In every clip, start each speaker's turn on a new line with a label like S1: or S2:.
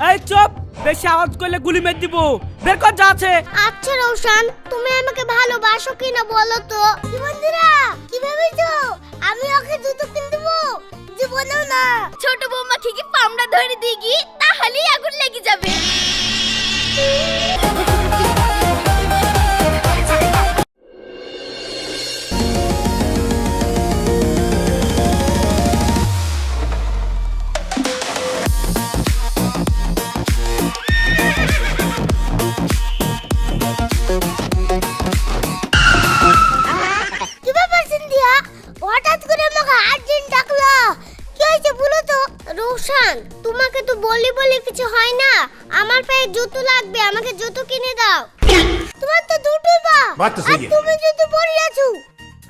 S1: এই চুপ, বেশি আওয়াজ করলে গুলি মেরে দিব। বের কর যা আছে।
S2: আচ্ছা রোশন, তুমি আমাকে ভালোবাসো কিনা বলো তো। কি বন্ধুরা, কি ভেবেছো আমি ওকে জুতো কিনে দেবো? জীবনেও না। ছোট বৌমাকে কি পামড়া ধরে দিগি, তাহলেই আগুন লেগে যাবে। হঠাৎ করে আমাকে আর্জেন্ট ডাকলো, কি হয়েছে বলো তো? রোশন, তোমাকে তো বলি কিছু হয় না, আমার পায়ে জুতো লাগবে, আমাকে জুতো কিনে দাও। তোমার তো দুটোই পা, আর তুমি জুতো পরে আছো,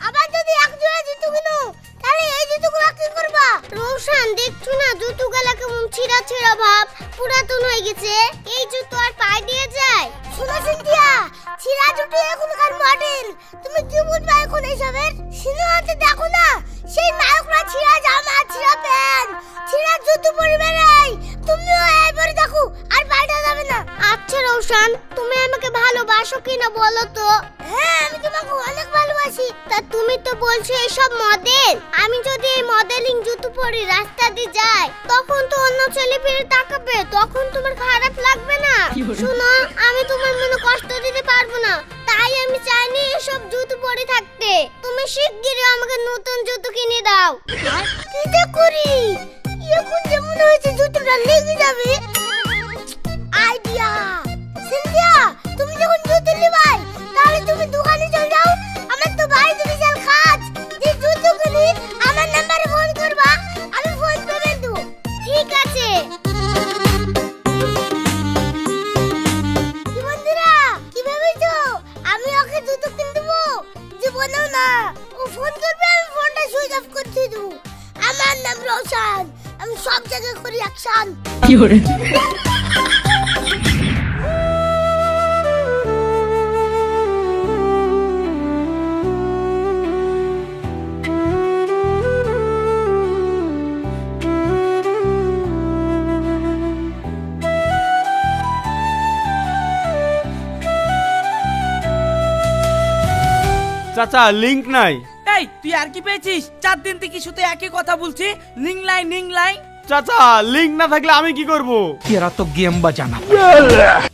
S2: আবার যদি এক জোড়া জুতো কিনো তাহলে এই জুতোগুলো কি করবা? রোশন, দেখছো না জুতোগুলো কেমন ছিঁড়া ছিঁড়া ভাব, পুরাতন হয়ে গেছে, এই জুতো আর পায়ে দিয়ে যায়? শোনো সিনথিয়া, ছিঁড়া জুতো এখনকার মডেল, তুমি কি বুঝবা এখন এইসবের? সিনেমাতে দেখো না, সেই নায়করা ছিঁড়া জামা, ছিঁড়া প্যান্ট, ছিঁড়া জুতো পরে বেড়ায়, তুমিও এইবারে দেখো, আর পাল্টা যাবে না। আচ্ছা রোশন, তুমি আমাকে ভালোবাসো কিনা বলো তো? হ্যাঁ, আমি তোমাকে অনেক ভালোবাসি। তা তুমি তো বলছো এসব মডেল, আমি যদি এই মডেলিং জুতো পরে রাস্তা দিয়ে যাই, তখন তো অন্য ছেলে ফিরে তাকাবে, তখন তোমার খারাপ লাগবে না? শোনো, আমি তোমার মনে কষ্ট দিতে পারবো না, তাই আমি চাইনি এসব জুতো পরে থাকতে। তুমি শিগগিরই আমাকে নতুন জুতো কিনে দাও। কি করি এখন, যেমন হয়েছে জুতোটা লেগে যাবে। আইডিয়া! সিনথিয়া, তুমি যখন জুতো নিবাই, তাহলে তুমি দোকানে চলে যাও, আমার তো বাড়িতে বিশাল কাজ, যে জুতো কিনি আমার নাম্বারে ফোন করবা, আমি ফোন পেমেন্ট দেব। ঠিক আছে। কি বন্ধুরা, কি ভেবেছো আমি ওকে জুতো কিনে দেবো? জীবনেও না। ও ফোন করবে, আমি ফোনটা সুইচ অফ করে দেবো। আমার নাম রোশন, আমি সব জায়গায় করি অ্যাকশন। কি করে?
S1: চাচা, লিংক নাই। এই তুই আর কি পেয়েছিস? 4 দিন থেকে শুধু একই কথা বলছি, লিংক লাই। চাচা, লিংক না থাকলে আমি কি করব?
S3: তেরা তো গেম বাজানা।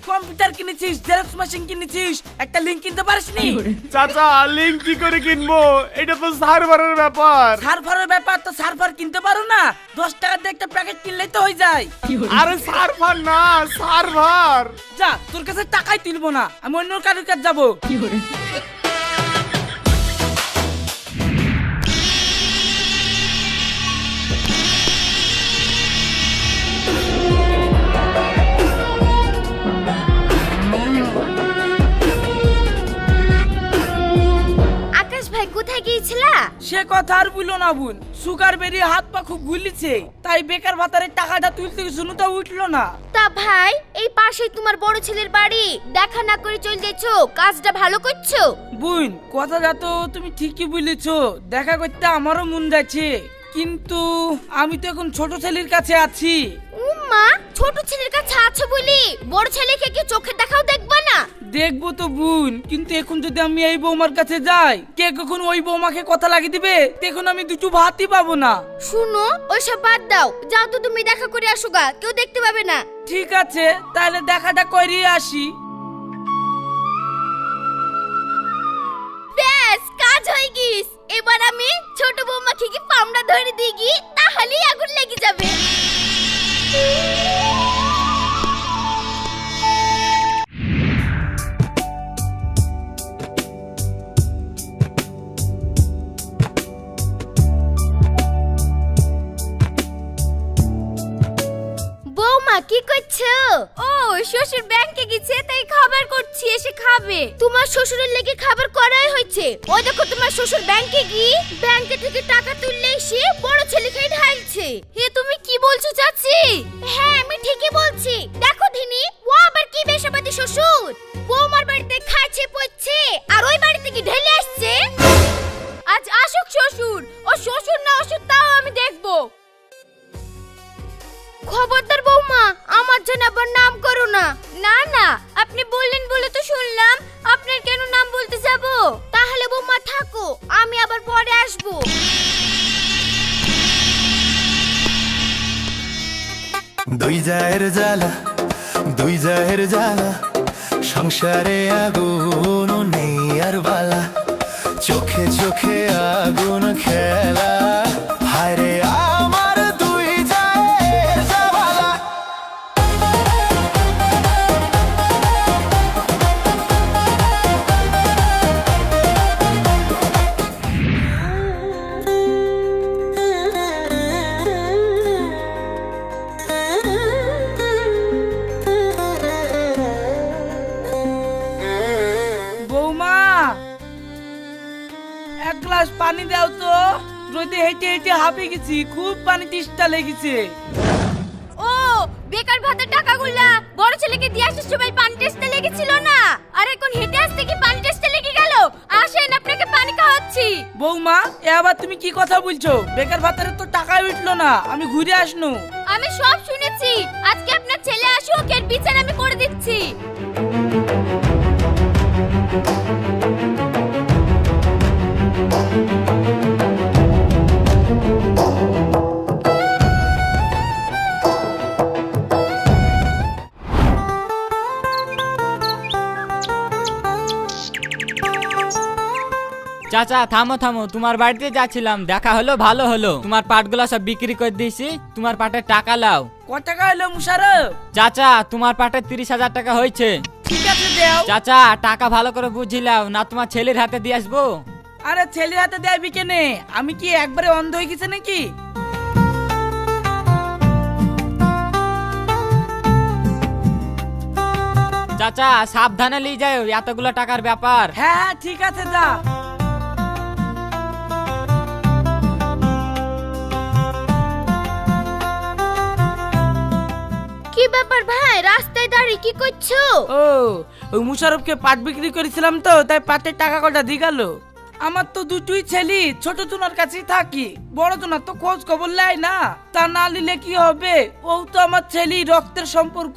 S1: কম্পিউটার কিনেছিস, জেরক্স মেশিন কিনেছিস, একটা লিংক কিনতে পারিসনি?
S4: চাচা, লিংক কি করে কিনবো? এটা তো সার্ভারের ব্যাপার।
S1: সার্ভারের ব্যাপার তো সার্ভার কিনতে পারো না? 10 টাকা দিয়ে একটা প্যাকেট কিনলেই তো হয়ে যায়।
S4: আরে সার্ভার না, সার্ভার।
S1: যা, তোর কাছে টাকাই তুলবো না, আমি অন্য কারোর কাছে যাবো।
S2: কোথায় গিয়েছিলা?
S1: সে কথা আর বলো না বোন, সুগার বেরিয়ে হাত পা খুব গুলিছে, তাই বেকার ভাতারের টাকাটা তুলতে শুনু তো উঠলো না।
S2: তা ভাই, এই পাশেই তোমার বড় ছেলের বাড়ি, দেখা না করে চলে যাচ্ছো, কাজটা ভালো করছো।
S1: বোন, কথা তো তুমি ঠিকই বলেছো, দেখা করতে আমারও মন যাচ্ছে, কিন্তু আমি তো এখন ছোট ছেলের কাছে আছি।
S2: উম্মা, ছোট ছেলের কাছে আছো বলি বড় ছেলেকে কি চোখে দেখাও দেখবা না?
S1: দেখবো তো বোন, কিন্তু এখন যদি আমি এই বৌমার কাছে যাই, কে কখন ওই বৌমাকে কথা লাগিয়ে দিবে, তখন আমি দুটো ভাতই পাবো না।
S2: শুনো, ওইসব বাদ দাও, যাও তো তুমি দেখা করে আসো গা, কেউ দেখতে পাবে না।
S1: ঠিক আছে, তাহলে দেখাটা করিয়ে আসি।
S2: ব্যাস, কাজ হয়ে গিস। এবার আমি ছোট বৌমাকে কি পামড়া ধরে দিগি, তাহলেই আগুন লেগে যাবে। বৌমা কি করছো? ও শ্বশুর ব্যাংকে গেছে, তাই খাবার করছি, এসে খাবে। তোমার শ্বশুরের লেগে খাবার করাই হয়েছে। ওই দেখো তোমার শ্বশুর ব্যাংকে গিয়ে ব্যাংকে থেকে টাকা তুললে এসে বড় ছেলেকে ঢালছে। হে, তুমি কি বলছো চাচি? হ্যাঁ, আমি ঠিকই বলছি। দেখো ধিনি, ও আবার কি বেশাবাদী শ্বশুর, বৌমার বাড়িতে খাচ্ছে পড়ছে, আর ওই বাড়ি থেকে ঢেলে আসছে। আজ আসুক শ্বশুর, ও শ্বশুর না অসুখ তাও আমি দেখবো। খবরদার বৌমা, আমার জন্য
S3: গায়ের জ্বালা দুই জাহের জ্বালা সংসারে আগুন নেই আর বালা চোখে চোখে আগুন খেলা হায় রে আমার দুই জাহের জ্বালা
S1: বৌমা, এক গ্লাস পানি দাও তো। রোদে হেঁটে হেঁটে হাঁপে গেছি, খুব পানি তেষ্টা লেগেছে।
S5: ও বেকার ভাতার টাকাগুলা বড় ছেলেকে দিয়ে আসার সময় পানি টেস্টে লেগেছিল না, আর এখন হেঁটে আসতে কি পানি টেস্টে লেগে গেল? আসেন আপনাকে পানি খাওয়াচ্ছি।
S1: বৌমা, এ আবার তুমি কি কথা বলছো? বেকার ভাতারে তো টাকা উঠলো না, আমি ঘুরে আসনু।
S5: আমি সব শুনেছি, আজকে আপনার ছেলে আসুক, এর বিচার আমি করে দিচ্ছি।
S6: চাচা থামো থামো, তোমার বাড়িতে যাচ্ছিলাম, দেখা হলো ভালো হলো। তোমার পাটগুলো সব বিক্রি করে দিয়েছি, তোমার পাটের টাকা লাও।
S1: কত টাকা হলো মুশারফ?
S6: চাচা তোমার পাটের 30,000 টাকা হয়েছে।
S1: ঠিক আছে দেও।
S6: চাচা টাকা ভালো করে বুঝিলাও না, তোমার ছেলের হাতে দিয়ে আসবো।
S1: আরে ছেলের হাতে দেয়বি কেনে? আমি কি একবারে অন্ধ হয়ে গেছে নাকি?
S6: চাচা সাবধানে নিয়ে যাও, এতগুলো টাকার ব্যাপার।
S1: হ্যাঁ হ্যাঁ ঠিক আছে, যা।
S5: কি ব্যাপার ভাই, রাস্তায় দাঁড়িয়ে কি করছো?
S1: ও, ওই মুশারফকে পাট বিক্রি করেছিলাম তো, তাই পাটের টাকা কটা দিয়ে গেল। আমার তো দুটোই ছেলে, ছোট জুনার কাছেই থাকি, বড় জুনার তো খোঁজ খবর লাই না। তা না নিলে কি হবে? ও তো আমার ছেলে, রক্তের সম্পর্ক।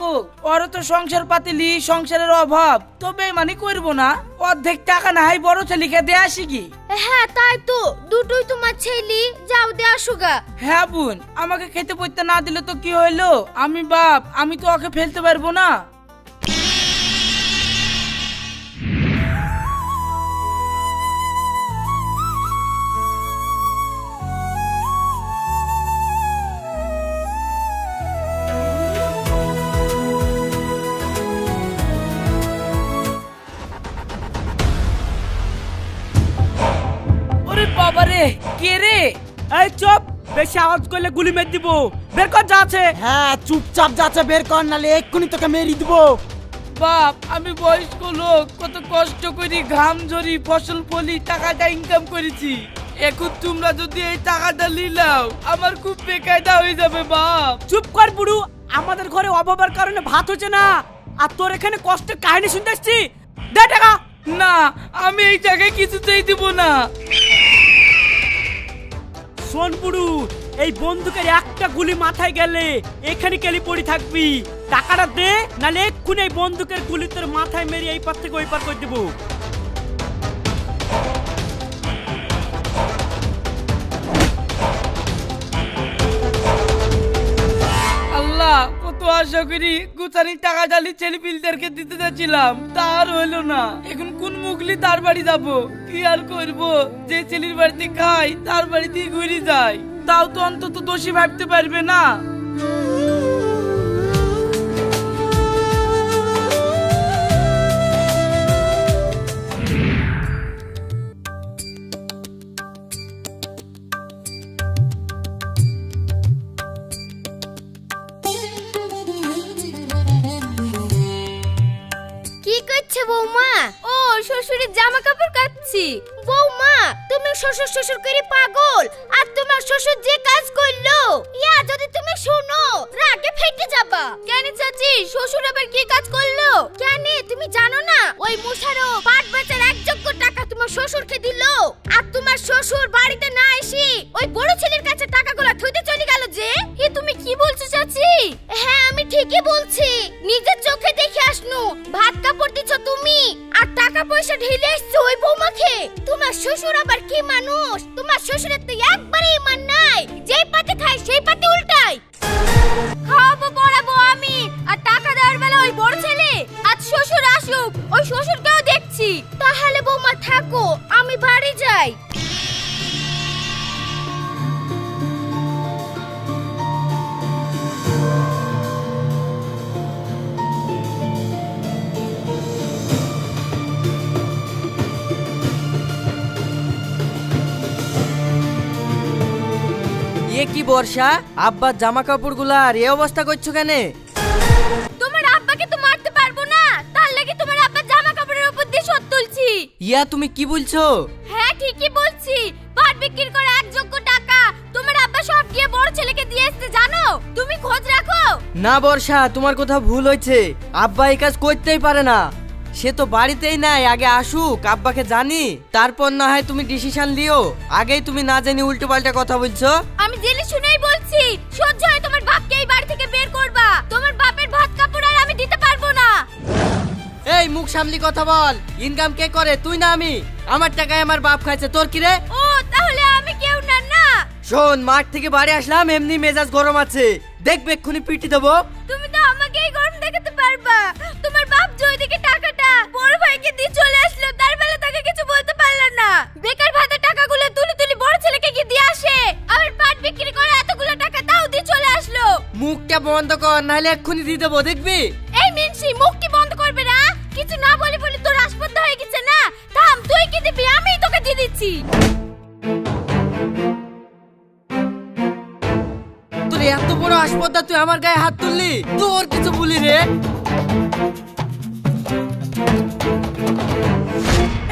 S1: ওরও তো সংসার পাতিলি, সংসারের অভাব, তবে মানে করবো না। অর্ধেক টাকা না হয় বড় ছেলেকে দিয়ে আসি কি?
S5: হ্যাঁ তাই তো, দুটোই তোমার ছেলে, যাও দিয়ে আসুগা।
S1: হ্যাঁ বোন, আমাকে খেতে পড়তে না দিলে তো কি হইলো? আমি বাপ, আমি তো ওকে ফেলতে পারবো না। ওরে বাবারে, কে রে?
S7: এই চুপ, বেশি আওয়াজ করলে গুলি মেরে দিব। বের কর যা আছে। হ্যাঁ চুপচাপ যাচ্ছে বের কর, নালে এক্ষুনি তোকে মেরে দিব।
S1: বাপ, আমি বয়স্ক লোক, কত কষ্ট করি, ঘাম ঝরি, ফসল ফলি, টাকাটা ইনকাম করেছি। এখন তোমরা যদি এই টাকাটা নিলাও, আমার খুব বেকায়দা হয়ে যাবে বাপ।
S7: চুপ কর বুড়ু, আমাদের ঘরে অভাবের কারণে ভাত হচ্ছে না, আর তোর এখানে কষ্টের কাহিনী শুনতে আসছি। দে টাকা।
S1: না, আমি এই জায়গায় কিছুতেই দিব না।
S7: শোন বুড়ু, এই বন্দুকের একটা গুলি মাথায় গেলে এখানে কেলি পড়ে থাকবি। টাকাটা দে, নালে এক্ষুনি এই বন্দুকের গুলি তোর মাথায় মেরে এই পার থেকে ওই পার করে দেবো।
S1: আল্লাহ, কত আশা করি গুছানি টাকা ডালি ছেলে পিলদেরকে দিতে যাচ্ছিলাম, তার হইলো না। এখন কোন মুগলি তার বাড়ি যাব? কি আর করব? যে ছেলের বাড়িতে খাই, তার বাড়িতেই ঘুরে যাই। তাও তো অন্তত দোষী ভাবতে পারবে না।
S5: কি করছে বৌমা? ও শ্বশুরের জামা কাপড় কাচ্ছি। বৌমা, তুমি শ্বশুর শ্বশুর করে পাগল, আর তোমার শ্বশুর যে কাজ করলো, ইয়া যদি তুমি শুনো রাগে ফেটে যাবা। কেন চাচি, শ্বশুর আবার কি কাজ করলো? কেন তুমি জানো না? ওই মুশারো পাট বেচার একযোগ্য টাকা তোমার শ্বশুরকে দিলো, আর তোমার শ্বশুর বাড়িতে না এসে ওই বড় ছেলের কাছে টাকাগুলো থইতে চলে গেল যে। এ তুমি কি বলছো চাচি? হ্যাঁ আমি ঠিকই বলছি, নিজের চোখে দেখে আসনু। ভাত কাপড় দিছো তুমি, আর টাকা পয়সা ঢেলে এসছো ওই বৌমাকে। তোমার শ্বশুর আবার কি মানুষ? তোমার শ্বশুরের তো একবারে ইমান নাই, যেই পাতে খায় সেই পাতে উল্টায়। খাওয়াবো পড়াবো আমি,
S8: কি বর্ষা, আব্বার জামা কাপড়গুলার এই অবস্থা করছো কেন?
S5: তোমার আব্বাকে তো মারতে পারবো না, তার লাগি তোমার আব্বার জামা কাপড়ের উপর দিয়ে শোধ তুলছি।
S8: ইয়া তুমি কি বলছো?
S5: হ্যাঁ ঠিকই বলছি, পাট বিক্রি করে এক যোগ্য টাকা তোমার আব্বা সব গিয়ে বড় ছেলেকে দিয়ে আসতে, জানো? তুমি খোঁজ রাখো।
S8: না বর্ষা, তোমার কথা ভুল হয়েছে। আব্বা এই কাজ করতেই পারে না, সে তো বাড়িতেই নাই। আগে আসুক, আব্বাকে জানি, তারপর না হয় তুমি ডিসিশন লিও। আগেই তুমি না জানি উল্টো পাল্টা কথা বলছো।
S5: আমি জেনে শুনেই বলছি, সহ্য হয় তোমার বাপকে এই বাড়ি থেকে বের করবা। তোমার বাপের ভাত কাপড় আর আমি দিতে পারবো না।
S8: এই মুখ সামলি কথা বল, ইনকাম কে করে, তুই না আমি? আমার টাকায় আমার বাপ খাইছে, তোর কি রে?
S5: ও তাহলে আমি কেউ না? না
S8: শোন, মাঠ থেকে বাড়ি আসলাম, এমনি মেজাজ গরম আছে, দেখবে এক্ষুনি পিটি দেবো।
S5: তুমি তো আমাকেই গরম দেখাতে পারবা। তোমার বাপ জয়দিকে টাকাটা বড় ভাইকে দিয়ে চলে আসলো, তার বেলা তাকে কিছু বলতে পারলা না। বেকার ভাতা টাকাগুলো তুলি তুলি বড় ছেলেকে কি দিয়ে আসে, আবার পাট বিক্রি করে এতগুলো টাকা তাও দিয়ে চলে আসলো।
S8: মুখটা বন্ধ কর, নাহলে এক্ষুনি দিয়ে দেবো, দেখবি?
S5: এই মিনসি, মুখ কি বন্ধ করবে না? কিছু না বলে বলে তোর আসপদ্দা হয়ে গেছে না? থাম, তুই কি দিবি? আমিই তোকে দিয়ে দিচ্ছি।
S8: তোর এত বড় হাসপাতাল, তুই আমার গায়ে হাত তুললি? তোর কিছু বলি রে?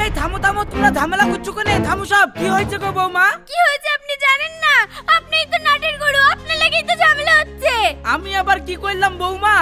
S1: এই থামো থামো, তোমরা ঝামেলা করছো কেন? থামো সব। কি হয়েছে গো বৌমা?
S5: কি হয়েছে আপনি জানেন না? আপনিই তো নাটের গরু, আপনার লাগেই তো ঝামেলা হচ্ছে।
S1: আমি আবার কি করলাম বৌমা?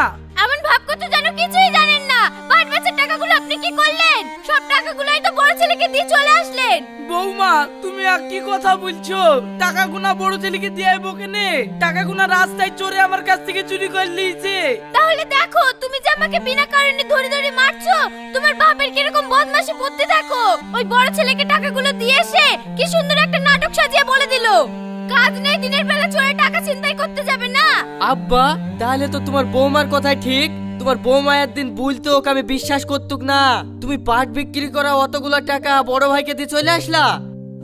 S5: এমন ভাব করতে জানো কিছুই জানেন না। পাট বেচার টাকাগুলো আপনি কি করলেন? সব টাকাগুলোই তো বড় ছেলেকে দিয়ে চলে আসলেন।
S1: বৌমা তুমি আর কি কথা বলছো? টাকা গুনা বড় ছেলেকে দিয়ে আইবো কেনে? টাকা গুনা রাস্তায় চোরে আমার কাছ থেকে চুরি করে নিয়েছে।
S5: তাহলে দেখো, তুমি যে আমাকে বিনা কারণে ধরে ধরে মারছো, তোমার বাপের কিরকম বদমাশি করতে দেখো। ওই বড় ছেলেকে টাকাগুলো দিয়ে এসে কি সুন্দর একটা নাটক সাজিয়ে বলে দিল, কাজ নেই দিনের বেলা চোরে টাকা ছিনতাই করতে যাবে না।
S8: আব্বা, তাহলে তো তোমার বৌমার কথাই ঠিক। তোমার বৌমা একদিন বলতো, ওকে আমি বিশ্বাস করতুক না। তুমি পাট বিক্রি করা অতগুলো টাকা বড় ভাইকে দিয়ে চলে আসলা।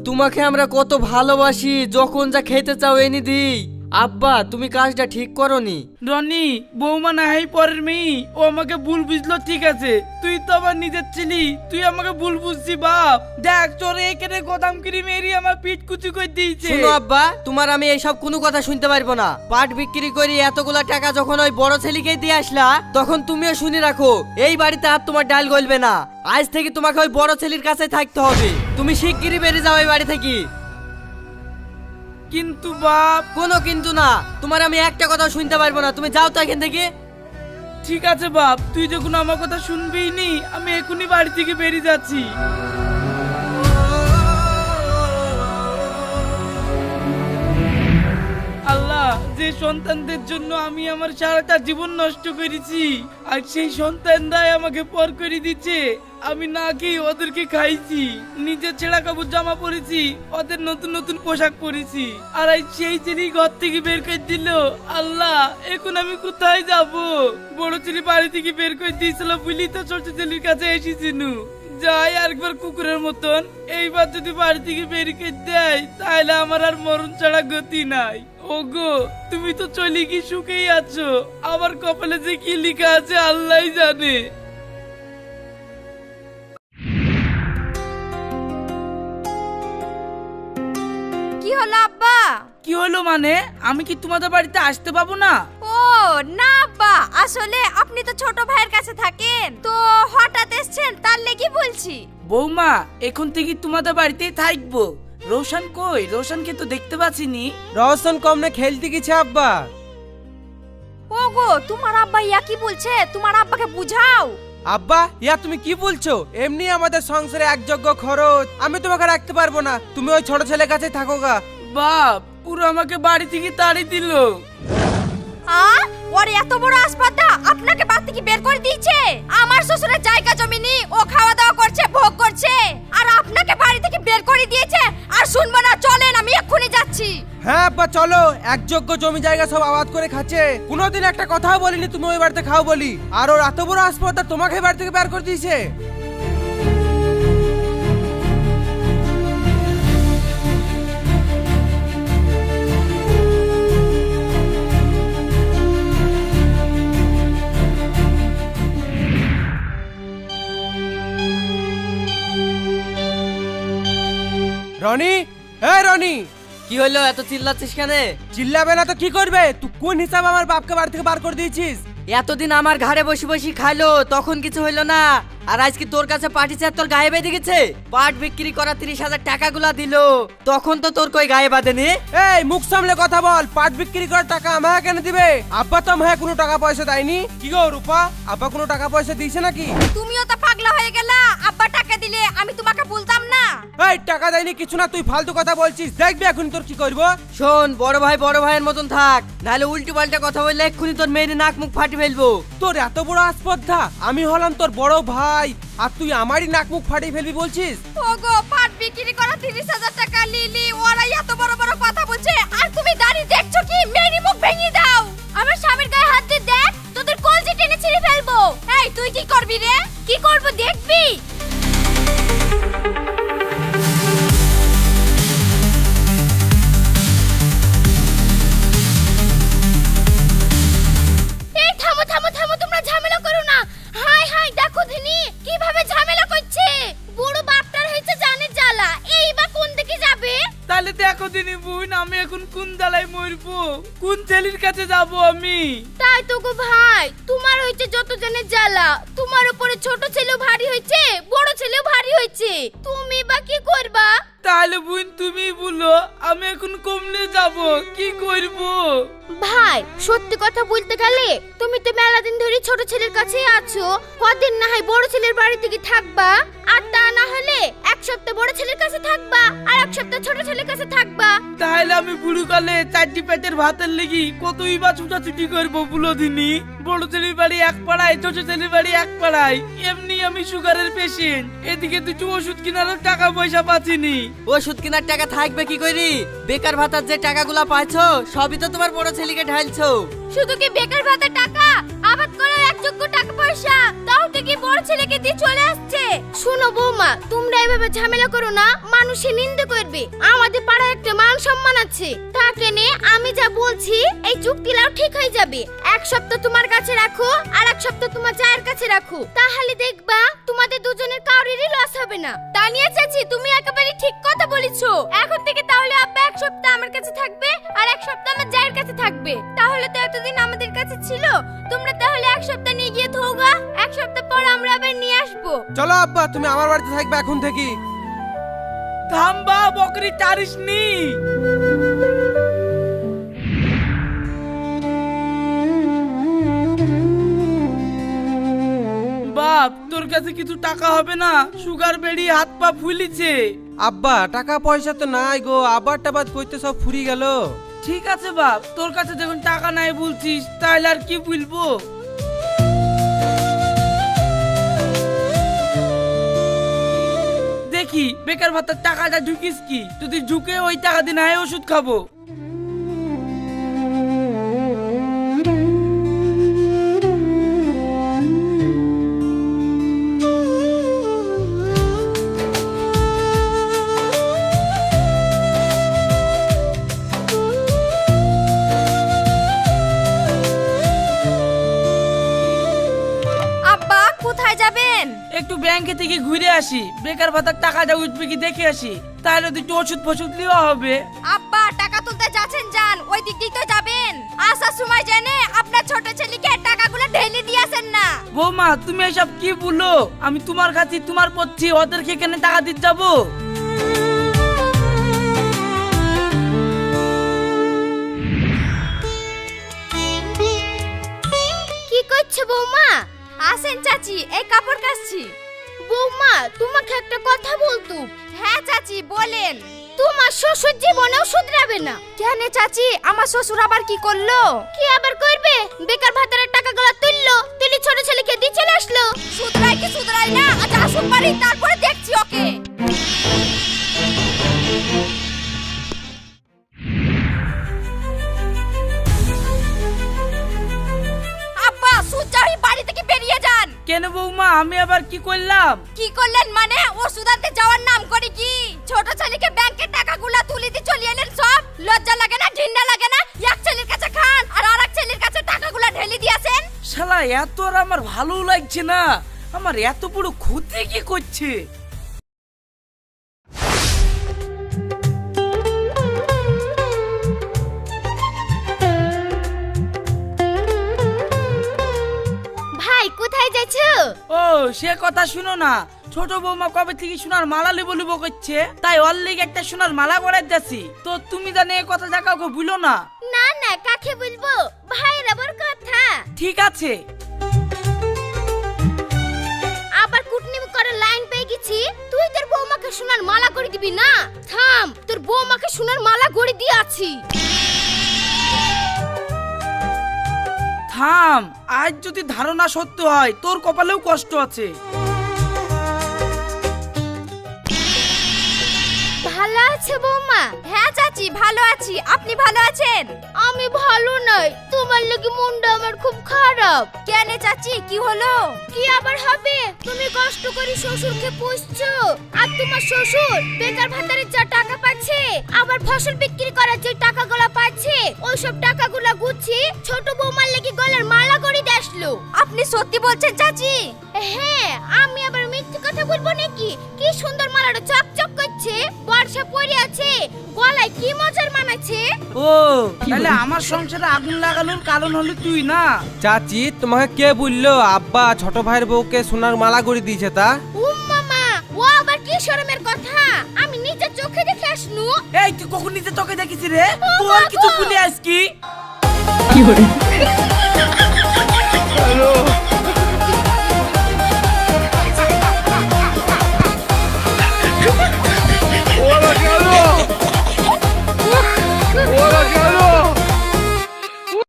S8: তোমাকে আমরা কত ভালোবাসি, যখন যা খেতে চাও এনে দিই। আব্বা, তুমি কাজটা ঠিক করনি।
S1: রনি, বৌমা না হয় পরের মেয়ে, ও আমাকে ভুল বুঝলো, ঠিক আছে। তুই তো আবার নিজের ছিলি, তুই আমাকে ভুল বুঝছি বাপ। দেখ চোরে এখানে গোদামগিরি মেরি আমার পিঠ কুচি করে দিয়েছে।
S8: শুনো আব্বা, তোমার আমি এইসব কোনো কথা শুনতে পারবো না। পাট বিক্রি করি এতগুলা টাকা যখন ওই বড় ছেলেকে দিয়ে আসলা, তখন তুমিও শুনে রাখো, এই বাড়িতে আর তোমার ডাল গলবে না। আজ থেকে তোমাকে ওই বড় ছেলের কাছে থাকতে হবে। তুমি শিগগিরই বেরিয়ে যাও এই বাড়ি থেকে।
S1: কিন্তু বাপ।
S8: কোনো কিন্তু না, তোমার আমি একটা কথা শুনতে পারবো না। তুমি যাও তো এখান থেকে।
S1: ঠিক আছে বাপ, তুই যখন আমার কথা শুনবি নি, আমি এখনই বাড়ি থেকে বেরিয়ে যাচ্ছি। আল্লাহ, যে সন্তানদের জন্য আমি আমার সারাটা জীবন নষ্ট করেছি, আর সেই সন্তানরাই আমাকে পর করে দিচ্ছে। আমি না খেয়ে ওদেরকে খাইছি, নিজের ছেঁড়া কাপড় জামা পরেছি, ওদের নতুন নতুন পোশাক পরেছি, আর এই সেই ছেলে ঘর থেকে বের করে দিল। আল্লাহ, এখন আমি কোথায় যাব? বড় ছেলে বাড়ি থেকে বের করে দিয়েছিল বলি তো ছোট ছেলের কাছে এসেছিনু। যাই আরেকবার কুকুরের মতন, এইবার যদি বাড়ি থেকে বের করে দেয়, তাহলে আমার আর মরণ ছাড়া গতি নাই। ওগো, তুমি তো চলে কি সুখেই আছো, আমার কপালে যে কি লেখা আছে আল্লাহই জানে।
S5: কি হলো আব্বা?
S1: কি হলো মানে? আমি কি তোমাদের বাড়িতে আসতে পাবো না?
S5: ও না আব্বা, আসলে আপনি তো ছোট ভাইয়ের কাছে থাকেন, তো হঠাৎ এসেছেন তার লেগে বলছি।
S1: বৌমা, এখন থেকে তোমাদের বাড়িতেই থাকবো। রোশন কই? রোশনকে তো দেখতে পাচ্ছিনি।
S9: রওশন কমনে খেলতে গেছে আব্বা।
S5: ওগো, তোমার আব্বা ইয়া কি বলছে? তোমার আব্বাকে বুঝাও।
S9: আব্বা, ইয়া তুমি কি বলছো? এমনি আমাদের সংসারে একযোগ্য খরচ, আমি তোমাকে রাখতে পারবো না। তুমি ওই ছোট ছেলের কাছে থাকো গা।
S1: বাপ, পুরো আমাকে বাড়ি থেকে তাড়িয়ে দিল।
S5: ওর এত বড় আসপাদা আপনাকে বাড়ি থেকে বের করে দিয়েছে। আমার শ্বশুরের জায়গা জমি নি, ও খাওয়া দাওয়া করছে, ভোগ করছে, আর আপনাকে বাড়ি থেকে বের করে দিয়েছে। আর শুনবো না, চলেন আমি এক্ষুনি যাচ্ছি।
S9: হ্যাঁ আব্বা চলো, একযোগ্য জমি জায়গা সব আবাদ করে খাচ্ছে। কোনোদিন একটা কথাও বলিনি তুমি ওই বাড়িতে খাও বলি, আর ওর এত বড় আসপাদা তোমাকে বাড়ি থেকে বের করে দিয়েছে। রনি, এই রনি,
S8: কি হলো এত চিল্লাচ্ছিস কেন?
S9: চিল্লাবে না তো কি করবে? তুই কোন হিসাবে আমার বাপকে বাড়ি থেকে বার করে দিয়েছিস?
S8: এতদিন আমার ঘাড়ে বসে বসে খাইলো, তখন কিছু হইলো না, আর আজকে তোর কাছে পার্টি চার তোর গায়ে বেঁধে গেছে। পাট বিক্রি করা 30,000 টাকাগুলা দিল, তখন তো তোর কই গায়ে বাঁধেনি।
S9: এই মুখ সামলে কথা বল, পাট বিক্রি করার টাকা আমাকে কেন দিবে? আব্বা তো আমাকে কোনো টাকা পয়সা দেয়নি। কি গো রূপা, আব্বা কোনো টাকা পয়সা দিয়েছে নাকি?
S5: তুমিও তো পাগলা হয়ে গেলা। আব্বা টাকা দিলে আমি তোমাকে বলতাম না।
S9: এই টাকা দেয়নি কিছু না, তুই ফালতু কথা বলছিস। দেখবি এখন তোর কি করবো।
S8: শোন, বড় ভাইয়ের মতন থাক, নাহলে উল্টো পাল্টা কথা বললে এক্ষুনি তোর মেয়ের নাক মুখ ফাটি ফেলবো।
S9: তোর এত বড় আসপদ্ধা, আমি হলাম তোর বড় ভাই আর তুই আমারই নাক মুখ ফাটিয়ে ফেলবি বলছিস?
S5: ওগো, পাট বিক্রি করা 30,000 টাকা লিলি, ওরা এত বড় বড় কথা বলছে আর তুমি দাঁড়িয়ে দেখছো কি? মেরি মুখ ভেঙে দাও। আমার স্বামীর গায়ে হাত দিয়ে দেখ, তোদের কলজি টেনে ছিঁড়ে ফেলবো। এই তুই কি করবি রে? কি করব দেখবি? এই থামো থামো থামো, তোমরা ঝামেলা করো না। হাই হাই, দেখো দিনি কিভাবে ঝামেলা করছে। বুড়ো বাপটার হয়েছে জানে জ্বালা, এই বা কোন দিকে যাবে?
S1: তাহলে দেখো দিনি বোন, আমি এখন কোন জ্বালায় মরবো? কোন ছেলের কাছে যাব আমি?
S5: তাই তো গো ভাই, তোমার হয়েছে যত জনের জ্বালা। তোমার উপরে ছোট ছেলেও ভারী হয়েছে, বড় ছেলেও ভারী হয়েছে। তুমি বা কি করবা?
S1: তাহলে বোন তুমি বলো, আমি এখন কমলে যাব, কি করব?
S5: ভাই সত্যি কথা বলতে গেলে তুমি তো মেলা দিন ধরে ছোট ছেলের কাছেই আছো। কদিন না হয় বড় ছেলের বাড়ি থেকে থাকবা, আর তা না হলে এক সপ্তাহ বড় ছেলের কাছে থাকবা আর এক সপ্তাহ ছোট ছেলের কাছে থাকবা।
S1: তাহলে আমি বুড়ো কালে 4টি পেটের ভাতের লেগি কতই বা ছুটাছুটি করবো বলো দিনি? বড় ছেলের বাড়ি এক পাড়ায়, ছোট ছেলের বাড়ি এক পাড়ায়। এমনি আমি সুগারের পেশেন্ট, এদিকে দুটো ওষুধ কেনারও টাকা পয়সা পাচ্ছিনি।
S8: ওষুধ কেনার টাকা থাকবে কি করি? বেকার ভাতার যে টাকাগুলা পাইছো সবই তো তোমার বড় ছেলেকে ঢালছো।
S5: শুধু কি বেকার ভাতার টাকা, আবাদ করার একযোগ্য টাকা পয়সা তাও থেকে বড় ছেলেকে দিয়ে চলে আসছে। শোনো বৌমা, তোমরা এভাবে ঝামেলা করো না, মানুষে নিন্দে করবে। আমাদের পাড়ায় একটা মান সম্মান আছে, তাকে নে আমি যা বলছি এই চুক্তিটাও ঠিক হয়ে যাবে। এক সপ্তাহ তোমার কাছে রাখো আর এক সপ্তাহ তোমার জায়ের কাছে রাখো, তাহলে দেখবা তোমাদের দুজনের কারোরই লস হবে না। তানিয়া চাচি, তুমি একেবারে ঠিক কথা বলেছো। এখন থেকে তাহলে আব্বা এক সপ্তাহ আমার কাছে থাকবে আর এক সপ্তাহ আমার জায়ের কাছে থাকবে। তাহলে তো এতদিন আমাদের কাছে ছিল, তোমরা তাহলে এক সপ্তাহ নিয়ে গিয়ে ধোগা, এক সপ্তাহ পর আমরা আবার নিয়ে আসবো।
S9: চলো আব্বা, তুমি আমার বাড়িতে থাকবে এখন থেকে।
S1: থামবা, বকরি টারিস নি। বাপ, তোর কাছে কিছু টাকা হবে না? সুগার বেড়ি হাত পা ফুলিছে।
S9: আব্বা টাকা পয়সা তো নাই গো, আবার টাবাদ করতে সব ফুরি গেল।
S1: ঠিক আছে বাপ, তোর কাছে যখন টাকা নাই বলছিস তাহলে আর কি বলবো? দেখি বেকার ভাতার টাকাটা ঢুকিস কি? যদি ঢুকে ওই টাকা দিয়ে নাই ওষুধ খাবো।
S5: আব্বা কোথায় যাবেন?
S1: একটু ব্যাংকে থেকে ঘুরে আসি, বেকার ভাতার টাকাটা উঠবে কি দেখে আসি, তাহলে দুটো ওষুধ ফষুধ নেওয়া হবে।
S5: আব্বা টাকা তুলতে যাচ্ছেন, যান, ওই দিক দিয়ে তো যাবেন। আসার সময় জেনে আপনার ছোট ছেলেকে টাকাগুলো ঢেলে দিয়েছেন না।
S1: বৌমা তুমি এসব কি বলো? আমি তোমার কাছে তোমার পড়ছি, ওদেরকে এখানে টাকা দিতে যাবো?
S5: কি করছো বৌমা? আসেন চাচি, এই কাপড় কাচ্ছি। বৌমা তোমাকে একটা কথা বলতো। হ্যাঁ চাচি বলেন। তোমার শ্বশুর জীবনেও শুধরাবে না। কেন চাচি, আমার শ্বশুর আবার কি করলো? কি আবার করবে? বেকার ভাতারের টাকাগুলো তুললো, তুলি ছোট ছেলেকে দিয়ে চলে আসলো। শুধরাই কি শুধরাই না, আজ আসুন বাড়ি, তারপরে দেখছি ওকে। আব্বা সুজারি বাড়ি থেকে বেরিয়ে যান।
S1: কেন বৌমা, আমি আবার কি করলাম?
S5: কি করলেন মানে? ওষুধ আনতে যাওয়ার নাম করে কি ছোট ছেলেকে ব্যাংকের টাকাগুলো তুলে দিয়ে চলে এলেন সব? লজ্জা লাগে না, ঘৃণা লাগে না? এক ছেলের কাছে খান আর আরেক ছেলের কাছে টাকাগুলো ঢেলে দিয়েছেন।
S1: শালা এত আর আমার ভালো লাগছে না, আমার এত বড় ক্ষতি কি করছে?
S5: হয়ে যাচ্ছে।
S1: ও সে কথা শুনো না, ছোট বৌমা কবে থেকে সোনার মালা লিবো লিবো করছে, তাই ওর লিগে একটা সোনার মালা করাই যাচ্ছি। তো তুমি জানে এই কথা কাউকে ভুলো না।
S5: না না, কাকে বলবো, ভাইয়ের আবার কথা।
S1: ঠিক আছে।
S5: আবার কুটনিম করে লাইন পেয়ে গেছি, তুই তোর বৌমাকে সোনার মালা করে দিবি না? থাম, তোর বৌমাকে সোনার মালা গড়ে দিয়ে আছি।
S1: থাম, আজ যদি ধারণা সত্য হয় তোর কপালেও কষ্ট আছে।
S5: ভালো আছে বৌমা? হ্যাঁ চাচি ভালো আছি, আপনি ভালো আছেন? আমি ভালো নাই, তোমার লাগি মনটা আমার খুব খারাপ। কেন চাচি, কি হলো? কি আবার হবে, তুমি কষ্ট করে শ্বশুরকে পুষছো, আর তোমার শ্বশুর বেকার ভাতারে যা টাকা পাচ্ছে, আবার ফসল বিক্রি করার যে টাকাগুলো পাচ্ছে, ওই সব টাকাগুলো গুছি ছোট বৌমার লাগি গলার মালা করে দিয়ে আসলো। আপনি সত্যি বলছেন চাচি? হ্যাঁ, আমি আবার মিথ্যে কথা বলবো নাকি? কি সুন্দর মালাটা চকচক করছে, বর্ষা পড়ে আছে, গলায় কি মজার মানাচ্ছে।
S1: ও তাহলে আমার সংসারে আগুন লাগানোর কারণ হলো তুই না?
S9: চাচি তোমাকে কে বললো আব্বা ছোট ভাইয়ের বউকে সোনার মালা করে দিয়েছে তা?
S5: মামা, ও আবার কি শরমের কথা, আমি নিজে চোখে দেখে আসনু।
S1: এই তুই কখন নিজে চোখে দেখিস রে? তোর কিছু ভুলে আস কি?